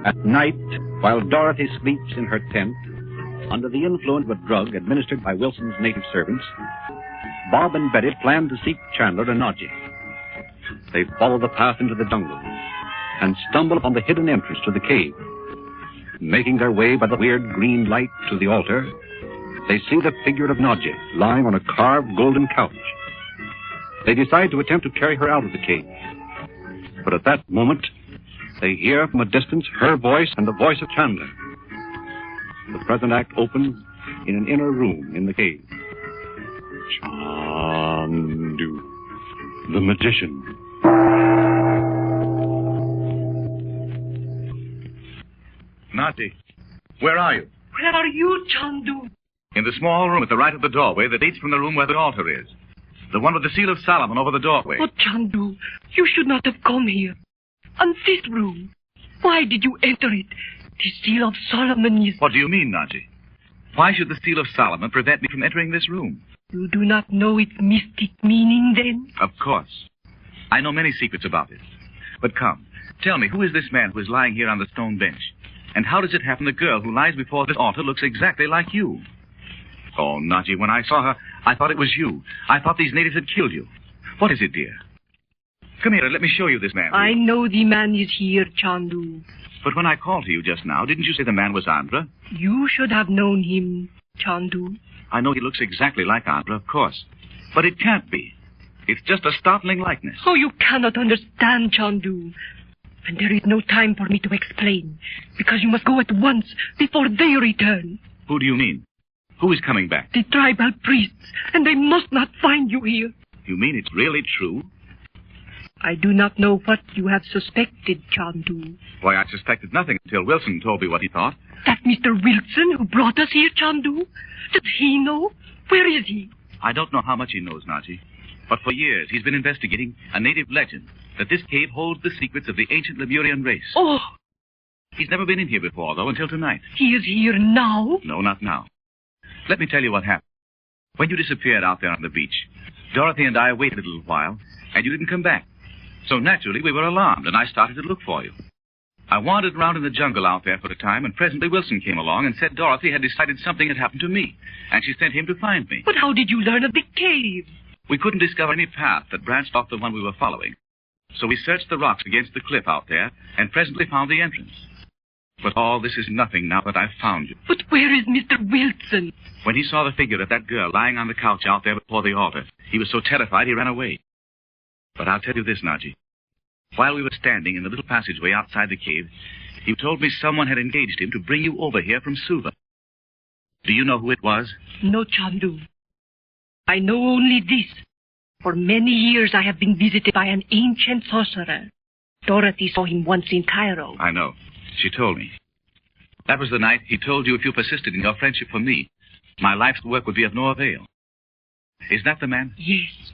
At night, while Dorothy sleeps in her tent, under the influence of a drug administered by Wilson's native servants, Bob and Betty plan to seek Chandler and Nadji. They follow the path into the jungle and stumble upon the hidden entrance to the cave. Making their way by the weird green light to the altar, they see the figure of Nadji lying on a carved golden couch. They decide to attempt to carry her out of the cave. But at that moment, they hear from a distance her voice and the voice of Chandler. The present act opens in an inner room in the cave. Chandu the Magician. Nadji, where are you? Where are you, Chandu? In the small room at the right of the doorway that leads from the room where the altar is. The one with the seal of Solomon over the doorway. Oh, Chandu, you should not have come here. And this room, why did you enter it? The seal of Solomon is... What do you mean, Nadji? Why should the seal of Solomon prevent me from entering this room? You do not know its mystic meaning, then? Of course. I know many secrets about it. But come, tell me, who is this man who is lying here on the stone bench? And how does it happen the girl who lies before this altar looks exactly like you? Oh, Nadji, when I saw her, I thought it was you. I thought these natives had killed you. What is it, dear? Come here and let me show you this man. I know the man is here, Chandu. But when I called to you just now, didn't you say the man was Andra? You should have known him, Chandu. I know he looks exactly like Andra, of course. But it can't be. It's just a startling likeness. Oh, you cannot understand, Chandu. And there is no time for me to explain, because you must go at once before they return. Who do you mean? Who is coming back? The tribal priests, and they must not find you here. You mean it's really true? I do not know what you have suspected, Chandu. Why, I suspected nothing until Wilson told me what he thought. That Mr. Wilson who brought us here, Chandu? Does he know? Where is he? I don't know how much he knows, Nadji. But for years he's been investigating a native legend that this cave holds the secrets of the ancient Lemurian race. Oh! He's never been in here before, though, until tonight. He is here now? No, not now. Let me tell you what happened. When you disappeared out there on the beach, Dorothy and I waited a little while, and you didn't come back. So naturally, we were alarmed, and I started to look for you. I wandered around in the jungle out there for a time, and presently Wilson came along and said Dorothy had decided something had happened to me, and she sent him to find me. But how did you learn of the cave? We couldn't discover any path that branched off the one we were following. So we searched the rocks against the cliff out there, and presently found the entrance. But all this is nothing now that I've found you. But where is Mr. Wilson? When he saw the figure of that girl lying on the couch out there before the altar, he was so terrified he ran away. But I'll tell you this, Nadji. While we were standing in the little passageway outside the cave, he told me someone had engaged him to bring you over here from Suva. Do you know who it was? No, Chandu. I know only this. For many years I have been visited by an ancient sorcerer. Dorothy saw him once in Cairo. I know. She told me. That was the night he told you if you persisted in your friendship for me, my life's work would be of no avail. Is that the man? Yes.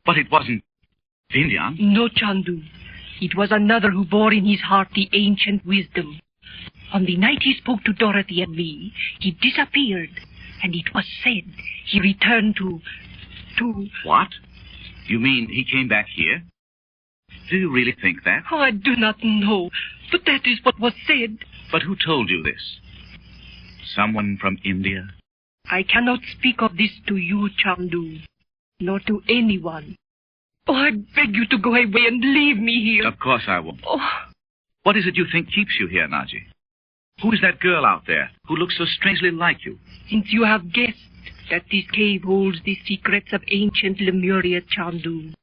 But it wasn't Indian? No, Chandu. It was another who bore in his heart the ancient wisdom. On the night he spoke to Dorothy and me, he disappeared, and it was said he returned to... What? You mean he came back here? Do you really think that? Oh, I do not know, but that is what was said. But who told you this? Someone from India? I cannot speak of this to you, Chandu, nor to anyone. Oh, I beg you to go away and leave me here. Of course I won't. Oh. What is it you think keeps you here, Nadji? Who is that girl out there who looks so strangely like you? Since you have guessed that this cave holds the secrets of ancient Lemuria, Chandu,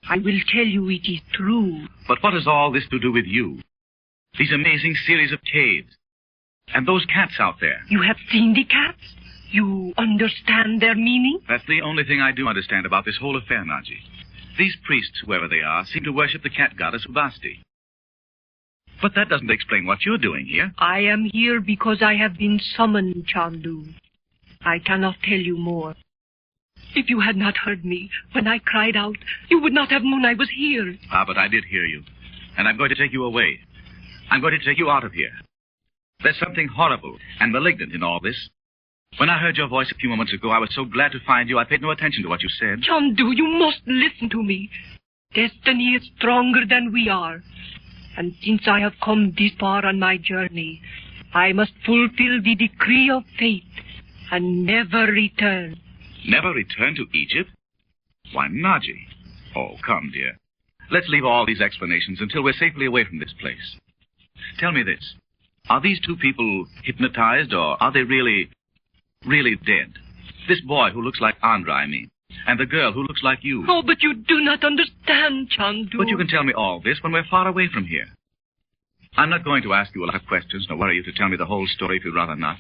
I will tell you it is true. But what has all this to do with you? These amazing series of caves. And those cats out there. You have seen the cats? You understand their meaning? That's the only thing I do understand about this whole affair, Nadji. These priests, whoever they are, seem to worship the cat goddess Ubasti. But that doesn't explain what you're doing here. I am here because I have been summoned, Chandu. I cannot tell you more. If you had not heard me when I cried out, you would not have known I was here. Ah, but I did hear you. And I'm going to take you away. I'm going to take you out of here. There's something horrible and malignant in all this. When I heard your voice a few moments ago, I was so glad to find you, I paid no attention to what you said. Chandu, you must listen to me. Destiny is stronger than we are. And since I have come this far on my journey, I must fulfill the decree of fate and never return. Never return to Egypt? Why, Nadji. Oh, come, dear. Let's leave all these explanations until we're safely away from this place. Tell me this. Are these two people hypnotized, or are they really dead? This boy who looks like Andra, I mean, and the girl who looks like you. Oh, but you do not understand, Chandu. But you can tell me all this when we're far away from here. I'm not going to ask you a lot of questions, nor worry you to tell me the whole story if you'd rather not.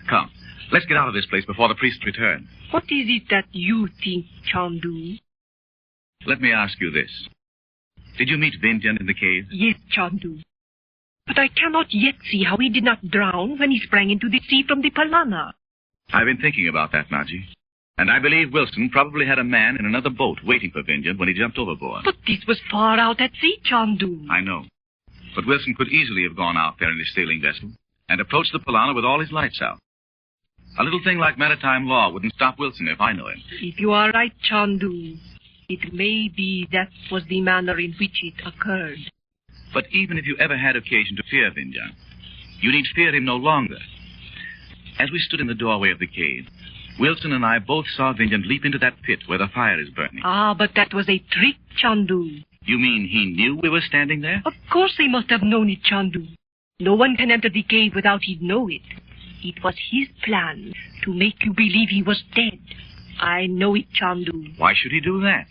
Come, let's get out of this place before the priests return. What is it that you think, Chandu? Let me ask you this. Did you meet Vinjan in the cave? Yes, Chandu. But I cannot yet see how he did not drown when he sprang into the sea from the Palana. I've been thinking about that, Nadji. And I believe Wilson probably had a man in another boat waiting for Vinjan when he jumped overboard. But this was far out at sea, Chandu. I know. But Wilson could easily have gone out there in his sailing vessel and approached the Palana with all his lights out. A little thing like maritime law wouldn't stop Wilson if I know him. If you are right, Chandu, it may be that was the manner in which it occurred. But even if you ever had occasion to fear Vinjan, you need fear him no longer. As we stood in the doorway of the cave, Wilson and I both saw Vinjan leap into that pit where the fire is burning. Ah, but that was a trick, Chandu. You mean he knew we were standing there? Of course he must have known it, Chandu. No one can enter the cave without he'd know it. It was his plan to make you believe he was dead. I know it, Chandu. Why should he do that?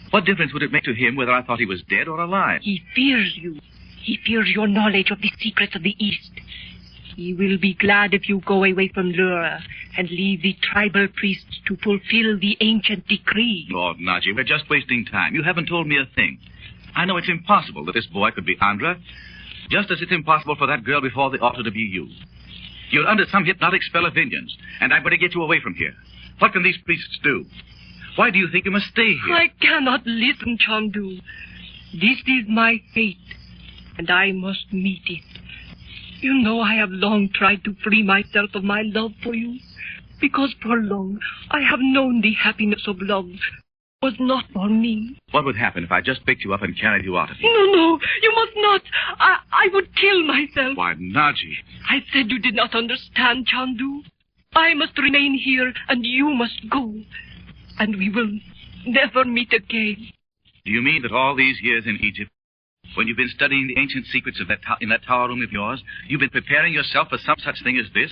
What difference would it make to him whether I thought he was dead or alive? He fears you. He fears your knowledge of the secrets of the East. He will be glad if you go away from Lura and leave the tribal priests to fulfill the ancient decree. Lord Nadji, we're just wasting time. You haven't told me a thing. I know it's impossible that this boy could be Andra, just as it's impossible for that girl before the altar to be you. You're under some hypnotic spell of vengeance, and I'm going to get you away from here. What can these priests do? Why do you think you must stay here? I cannot listen, Chandu. This is my fate, and I must meet it. You know I have long tried to free myself of my love for you, because for long I have known the happiness of love was not for me. What would happen if I just picked you up and carried you out of here? No, you must not. I would kill myself. Why, Nadji. I said you did not understand, Chandu. I must remain here, and you must go. And we will never meet again. Do you mean that all these years in Egypt, when you've been studying the ancient secrets of in that tower room of yours, you've been preparing yourself for some such thing as this?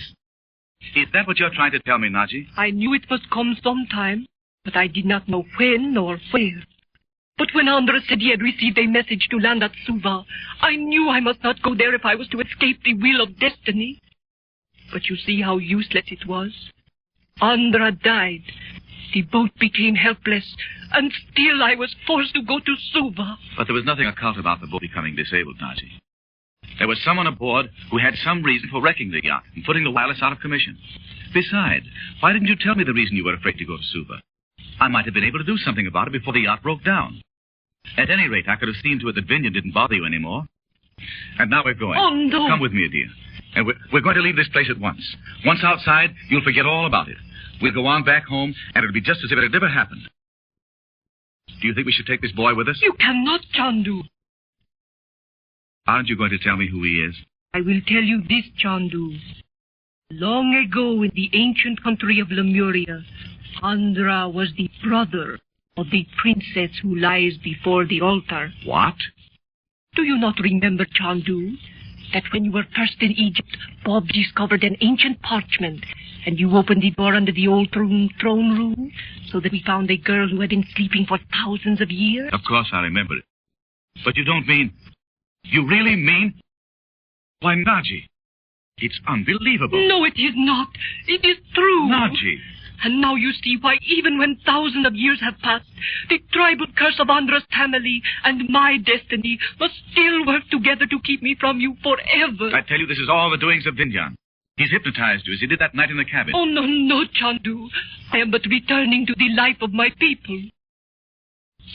Is that what you're trying to tell me, Nadji? I knew it must come sometime, but I did not know when or where. But when Andra said he had received a message to land at Suva, I knew I must not go there if I was to escape the will of destiny. But you see how useless it was. Andra died. The boat became helpless, and still I was forced to go to Suva. But there was nothing occult about the boat becoming disabled, Nadji. There was someone aboard who had some reason for wrecking the yacht and putting the wireless out of commission. Besides, why didn't you tell me the reason you were afraid to go to Suva? I might have been able to do something about it before the yacht broke down. At any rate, I could have seen to it that Vinyan didn't bother you anymore. And now we're going. Oh, no. Come with me, dear. And we're going to leave this place at once. Once outside, you'll forget all about it. We'll go on back home, and it'll be just as if it had never happened. Do you think we should take this boy with us? You cannot, Chandu. Aren't you going to tell me who he is? I will tell you this, Chandu. Long ago in the ancient country of Lemuria, Andra was the brother of the princess who lies before the altar. What? Do you not remember, Chandu, that when you were first in Egypt, Bob discovered an ancient parchment, and you opened the door under the old throne room, so that we found a girl who had been sleeping for thousands of years? Of course I remember it. But you don't mean... You really mean... Why, Nadji, it's unbelievable. No, it is not. It is true. Nadji. And now you see why, even when thousands of years have passed, the tribal curse of Andra's family and my destiny must still work together to keep me from you forever. I tell you, this is all the doings of Vinyan. He's hypnotized you, as he did that night in the cabin. Oh, no, Chandu. I am but returning to the life of my people.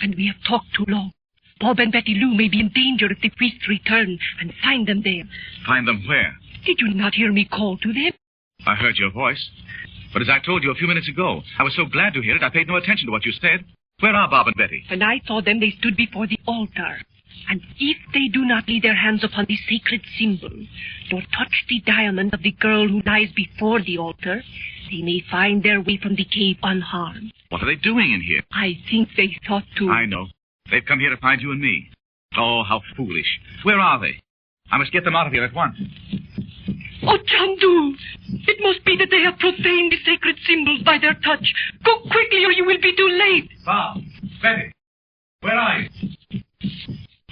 And we have talked too long. Bob and Betty Lou may be in danger if the priests return and find them there. Find them where? Did you not hear me call to them? I heard your voice. But as I told you a few minutes ago, I was so glad to hear it, I paid no attention to what you said. Where are Bob and Betty? When I saw them, they stood before the altar. And if they do not lay their hands upon the sacred symbol, nor touch the diamond of the girl who lies before the altar, they may find their way from the cave unharmed. What are they doing in here? I think they thought to... I know. They've come here to find you and me. Oh, how foolish. Where are they? I must get them out of here at once. Oh, Chandu! It must be that they have profaned the sacred symbols by their touch. Go quickly or you will be too late. Bob, Betty, where are you?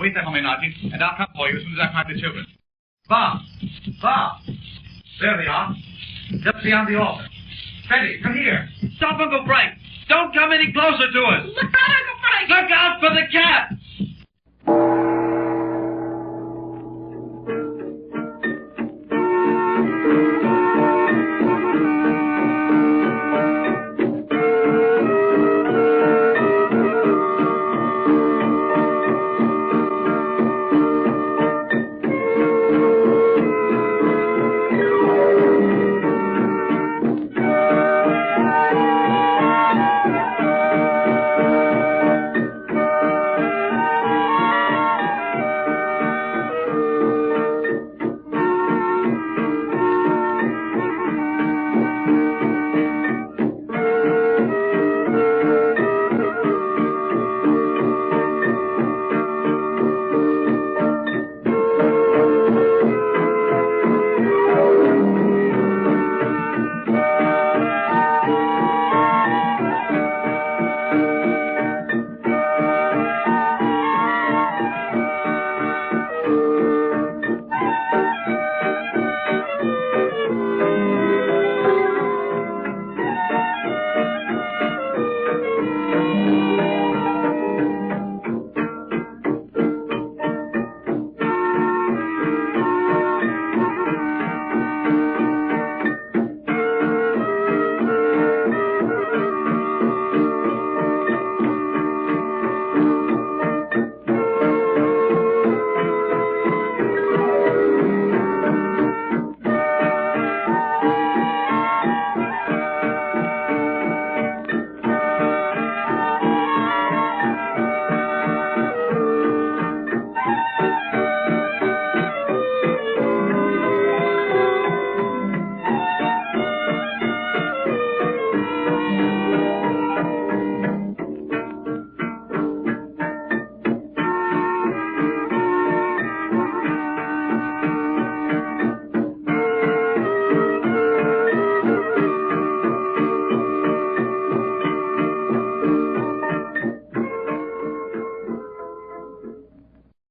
Wait there for me, Nadji, and I'll come for you as soon as I find the children. Bob! There they are. Just beyond the altar. Betty, come here. Stop, Uncle Frank. Don't come any closer to us. Look out, Uncle Frank! Look out for the cat.